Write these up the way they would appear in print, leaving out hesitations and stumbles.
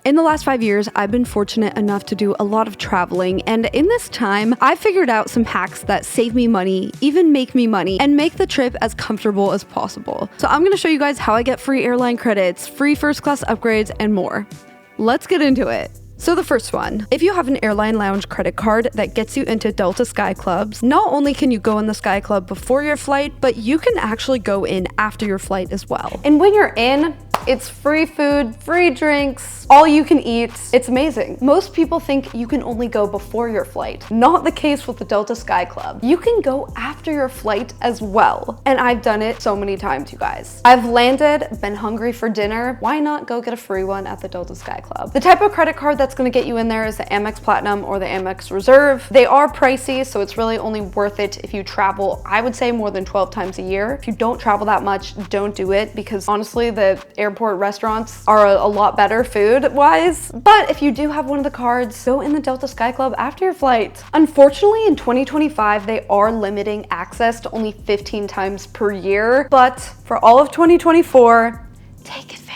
In the last 5 years, I've been fortunate enough to do a lot of traveling, and in this time, I figured out some hacks that save me money, even make me money, and make the trip as comfortable as possible. So I'm gonna show you guys how I get free airline credits, free first class upgrades, and more. Let's get into it. So the first one, if you have an airline lounge credit card that gets you into Delta Sky Clubs, not only can you go in the Sky Club before your flight, but you can actually go in after your flight as well. And when you're in, it's free food, free drinks, all you can eat. It's amazing. Most people think you can only go before your flight. Not the case with the Delta Sky Club. You can go after your flight as well. And I've done it so many times, you guys. I've landed, been hungry for dinner. Why not go get a free one at the Delta Sky Club? The type of credit card that's gonna get you in there is the Amex Platinum or the Amex Reserve. They are pricey, so it's really only worth it if you travel, I would say, more than 12 times a year. If you don't travel that much, don't do it, because honestly, the airport restaurants are a lot better food-wise. But if you do have one of the cards, go in the Delta Sky Club after your flight. Unfortunately, in 2025, they are limiting access to only 15 times per year. But for all of 2024, take advantage.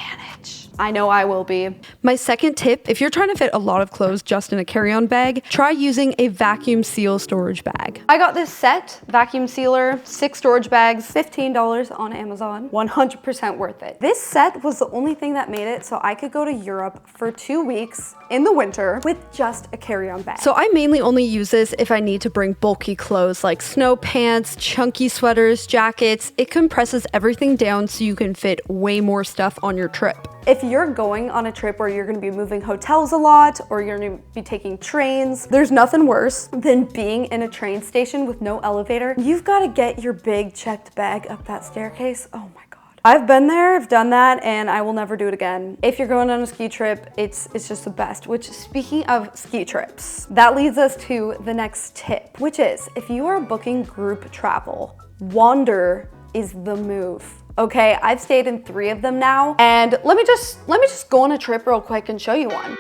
I know I will be. My second tip, if you're trying to fit a lot of clothes just in a carry-on bag, try using a vacuum seal storage bag. I got this set, vacuum sealer, 6 storage bags, $15 on Amazon, 100% worth it. This set was the only thing that made it so I could go to Europe for 2 weeks in the winter with just a carry-on bag. So I mainly only use this if I need to bring bulky clothes like snow pants, chunky sweaters, jackets. It compresses everything down so you can fit way more stuff on your trip. If you're going on a trip where you're gonna be moving hotels a lot, or you're gonna be taking trains, there's nothing worse than being in a train station with no elevator. You've gotta get your big checked bag up that staircase. Oh my God. I've been there, I've done that, and I will never do it again. If you're going on a ski trip, it's just the best. Which, speaking of ski trips, that leads us to the next tip, which is if you are booking group travel, Wander is the move. Okay, I've stayed in 3 of them now, and let me just go on a trip real quick and show you one.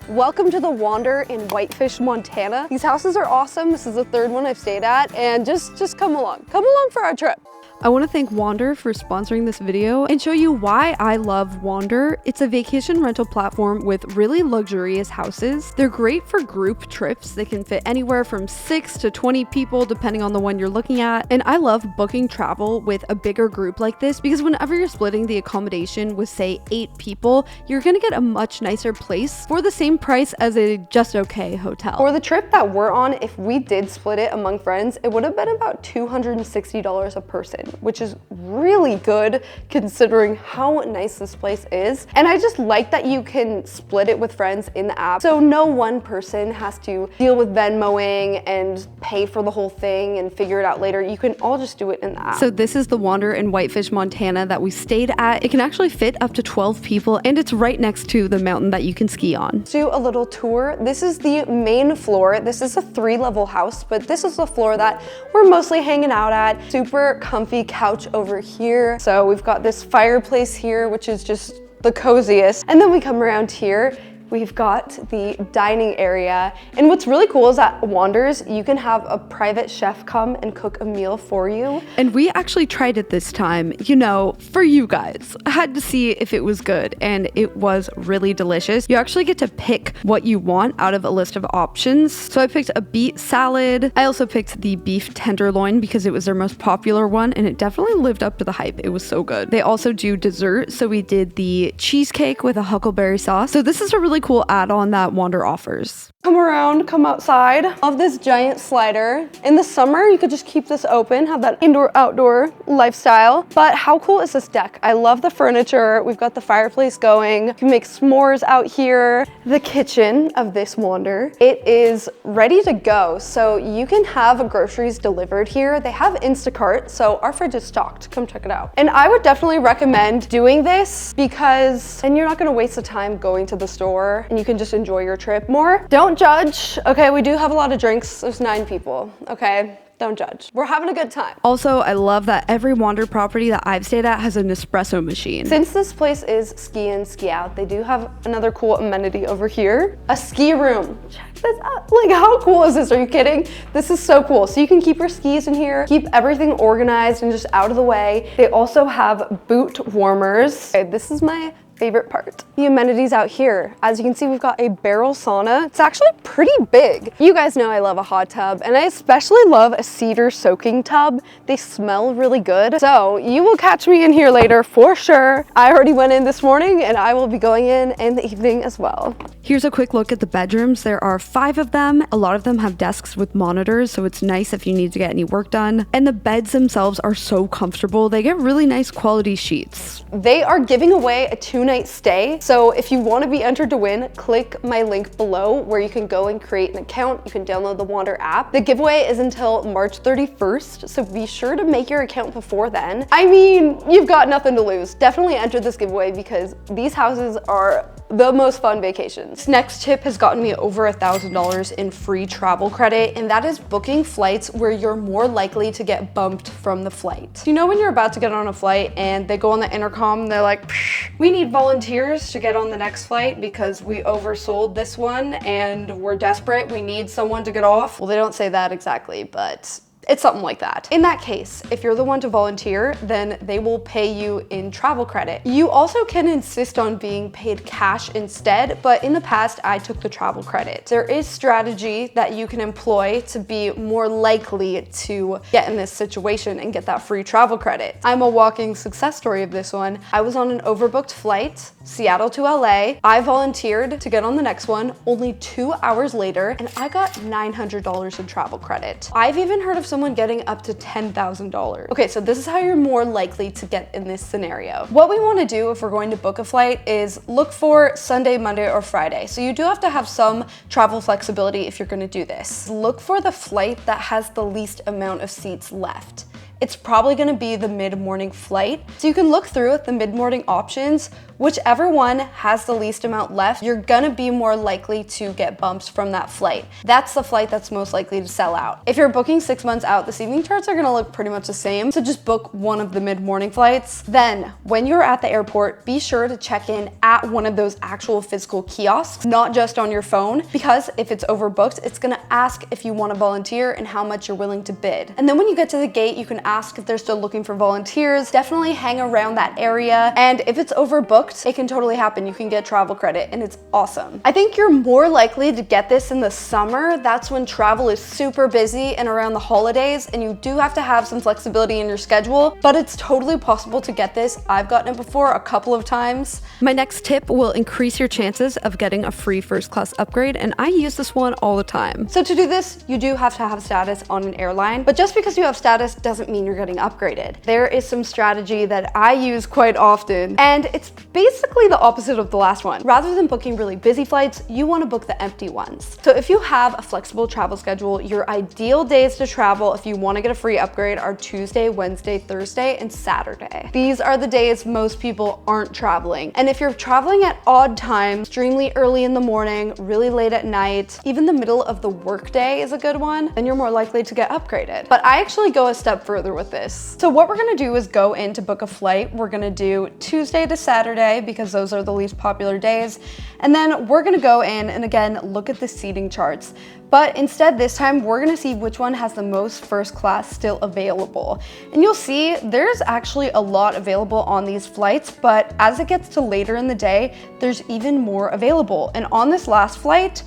Welcome to the Wander in Whitefish, Montana. These houses are awesome. This is the 3rd one I've stayed at, and just come along. Come along for our trip. I want to thank Wander for sponsoring this video and show you why I love Wander. It's a vacation rental platform with really luxurious houses. They're great for group trips. They can fit anywhere from 6 to 20 people depending on the one you're looking at. And I love booking travel with a bigger group like this because whenever you're splitting the accommodation with, say, 8 people, you're gonna get a much nicer place for the same price as a just okay hotel. For the trip that we're on, if we did split it among friends, it would have been about $260 a person, which is really good considering how nice this place is. And I just like that you can split it with friends in the app, so no one person has to deal with Venmoing and pay for the whole thing and figure it out later. You can all just do it in the app. So this is the Wander in Whitefish, Montana that we stayed at. It can actually fit up to 12 people, and it's right next to the mountain that you can ski on. Do a little tour. This is the main floor. This is a 3-level house, but this is the floor that we're mostly hanging out at. Super comfy couch over here. So we've got this fireplace here, which is just the coziest. And then we come around here. We've got the dining area. And what's really cool is at Wanders, you can have a private chef come and cook a meal for you. And we actually tried it this time, you know, for you guys. I had to see if it was good, and it was really delicious. You actually get to pick what you want out of a list of options. So I picked a beet salad. I also picked the beef tenderloin because it was their most popular one, and it definitely lived up to the hype. It was so good. They also do dessert. So we did the cheesecake with a huckleberry sauce. So this is a really cool add-on that Wander offers. Come around, come outside of this giant slider. In the summer, you could just keep this open, have that indoor-outdoor lifestyle. But how cool is this deck? I love the furniture. We've got the fireplace going. You can make s'mores out here. The kitchen of this Wander, it is ready to go. So you can have groceries delivered here. They have Instacart, so our fridge is stocked. Come check it out. And I would definitely recommend doing this because then you're not gonna waste the time going to the store and you can just enjoy your trip more. Don't judge. Okay, we do have a lot of drinks. There's 9 people, okay? Don't judge. We're having a good time. Also, I love that every Wander property that I've stayed at has an espresso machine. Since this place is ski in, ski out, they do have another cool amenity over here. A ski room. Check this out. Like, how cool is this? Are you kidding? This is so cool. So you can keep your skis in here, keep everything organized and just out of the way. They also have boot warmers. Okay, this is my favorite part. The amenities out here. As you can see, we've got a barrel sauna. It's actually pretty big. You guys know I love a hot tub, and I especially love a cedar soaking tub. They smell really good. So you will catch me in here later for sure. I already went in this morning and I will be going in the evening as well. Here's a quick look at the bedrooms. There are 5 of them. A lot of them have desks with monitors, so it's nice if you need to get any work done. And the beds themselves are so comfortable. They get really nice quality sheets. They are giving away a 2-night stay. So if you want to be entered to win, click my link below where you can go and create an account. You can download the Wander app. The giveaway is until March 31st, so be sure to make your account before then. I mean, you've got nothing to lose. Definitely enter this giveaway because these houses are the most fun vacations. This next tip has gotten me over $1,000 in free travel credit, and that is booking flights where you're more likely to get bumped from the flight. You know when you're about to get on a flight and they go on the intercom, they're like, we need volunteers to get on the next flight because we oversold this one and we're desperate, we need someone to get off. Well, they don't say that exactly, but it's something like that. In that case, if you're the one to volunteer, then they will pay you in travel credit. You also can insist on being paid cash instead, but in the past, I took the travel credit. There is strategy that you can employ to be more likely to get in this situation and get that free travel credit. I'm a walking success story of this one. I was on an overbooked flight, Seattle to LA. I volunteered to get on the next one only 2 hours later, and I got $900 in travel credit. I've even heard of someone getting up to $10,000. Okay, so this is how you're more likely to get in this scenario. What we want to do if we're going to book a flight is look for Sunday, Monday, or Friday. So you do have to have some travel flexibility if you're going to do this. Look for the flight that has the least amount of seats left. It's probably going to be the mid-morning flight. So you can look through at the mid-morning options. Whichever one has the least amount left, you're gonna be more likely to get bumps from that flight. That's the flight that's most likely to sell out. If you're booking 6 months out, the seating charts are gonna look pretty much the same. So just book one of the mid-morning flights. Then when you're at the airport, be sure to check in at one of those actual physical kiosks, not just on your phone, because if it's overbooked, it's gonna ask if you wanna volunteer and how much you're willing to bid. And then when you get to the gate, you can ask if they're still looking for volunteers. Definitely hang around that area. And if it's overbooked, it can totally happen. You can get travel credit and it's awesome. I think you're more likely to get this in the summer. That's when travel is super busy and around the holidays, and you do have to have some flexibility in your schedule, but it's totally possible to get this. I've gotten it before a couple of times. My next tip will increase your chances of getting a free first class upgrade, and I use this one all the time. So to do this, you do have to have status on an airline, but just because you have status doesn't mean you're getting upgraded. There is some strategy that I use quite often, and it's basically the opposite of the last one. Rather than booking really busy flights, you want to book the empty ones. So if you have a flexible travel schedule, your ideal days to travel if you want to get a free upgrade are Tuesday, Wednesday, Thursday, and Saturday. These are the days most people aren't traveling. And if you're traveling at odd times, extremely early in the morning, really late at night, even the middle of the workday is a good one, then you're more likely to get upgraded. But I actually go a step further with this. So what we're gonna do is go in to book a flight. We're gonna do Tuesday to Saturday because those are the least popular days. And then we're gonna go in and again, look at the seating charts. But instead this time, we're gonna see which one has the most first class still available. And you'll see there's actually a lot available on these flights, but as it gets to later in the day, there's even more available. And on this last flight,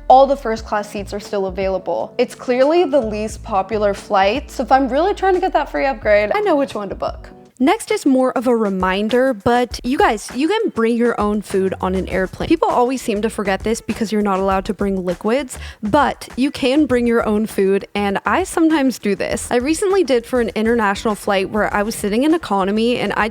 all the first class seats are still available. It's clearly the least popular flight, so if I'm really trying to get that free upgrade, I know which one to book. Next is more of a reminder, but you guys, you can bring your own food on an airplane. People always seem to forget this because you're not allowed to bring liquids, but you can bring your own food, and I sometimes do this. I recently did for an international flight where I was sitting in economy, and I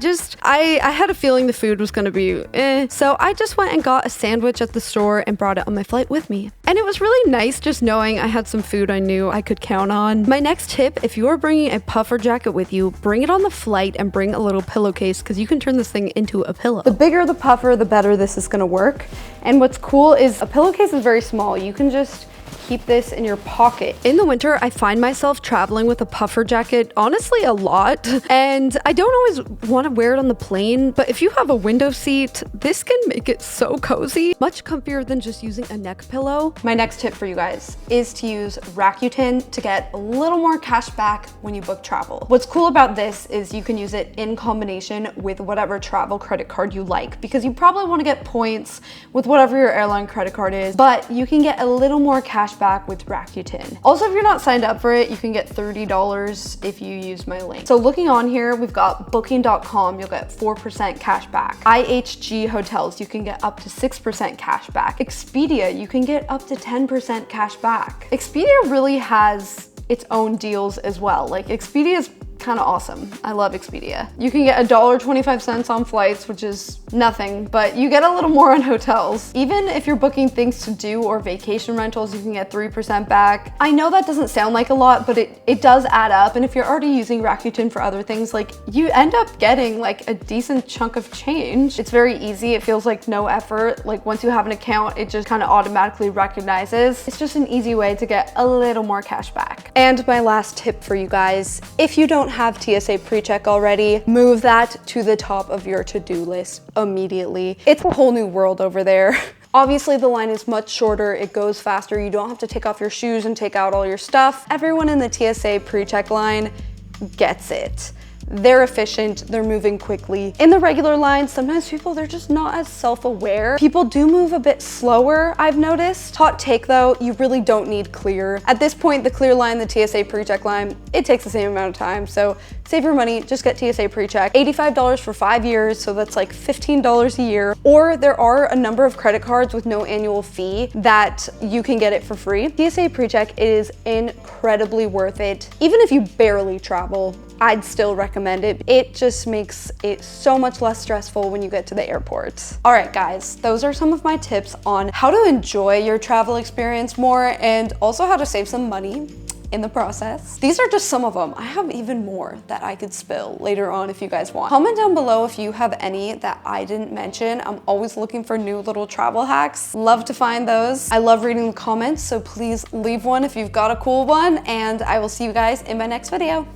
had a feeling the food was gonna be so I just went and got a sandwich at the store and brought it on my flight with me. And it was really nice just knowing I had some food I knew I could count on. My next tip, if you are bringing a puffer jacket with you, bring it on the flight and bring a little pillowcase because you can turn this thing into a pillow. The bigger the puffer, the better this is gonna work. And what's cool is a pillowcase is very small. You can just keep this in your pocket. In the winter, I find myself traveling with a puffer jacket, honestly a lot, and I don't always want to wear it on the plane, but if you have a window seat, this can make it so cozy. Much comfier than just using a neck pillow. My next tip for you guys is to use Rakuten to get a little more cash back when you book travel. What's cool about this is you can use it in combination with whatever travel credit card you like, because you probably want to get points with whatever your airline credit card is, but you can get a little more cash back with Rakuten. Also, if you're not signed up for it, you can get $30 if you use my link. So looking on here, we've got booking.com, you'll get 4% cash back. IHG hotels, you can get up to 6% cash back. Expedia, you can get up to 10% cash back. Expedia really has its own deals as well. Like, Expedia is kind of awesome. I love Expedia. You can get $1.25 on flights, which is nothing, but you get a little more on hotels. Even if you're booking things to do or vacation rentals, you can get 3% back. I know that doesn't sound like a lot, but it does add up. And if you're already using Rakuten for other things, like, you end up getting like a decent chunk of change. It's very easy. It feels like no effort. Like, once you have an account, it just kind of automatically recognizes. It's just an easy way to get a little more cash back. And my last tip for you guys, if you don't have TSA PreCheck already, move that to the top of your to-do list immediately. It's a whole new world over there. Obviously, the line is much shorter, it goes faster, you don't have to take off your shoes and take out all your stuff. Everyone in the TSA PreCheck line gets it. They're efficient, they're moving quickly. In the regular line, sometimes people, they're just not as self-aware. People do move a bit slower, I've noticed. Hot take though, you really don't need clear. At this point, the clear line, the TSA PreCheck line, it takes the same amount of time. So save your money, just get TSA PreCheck. $85 for 5 years, so that's like $15 a year. Or there are a number of credit cards with no annual fee that you can get it for free. TSA PreCheck is incredibly worth it. Even if you barely travel, I'd still recommend it. It just makes it so much less stressful when you get to the airport. All right, guys, those are some of my tips on how to enjoy your travel experience more and also how to save some money in the process. These are just some of them. I have even more that I could spill later on if you guys want. Comment down below if you have any that I didn't mention. I'm always looking for new little travel hacks. Love to find those. I love reading the comments, so please leave one if you've got a cool one, and I will see you guys in my next video.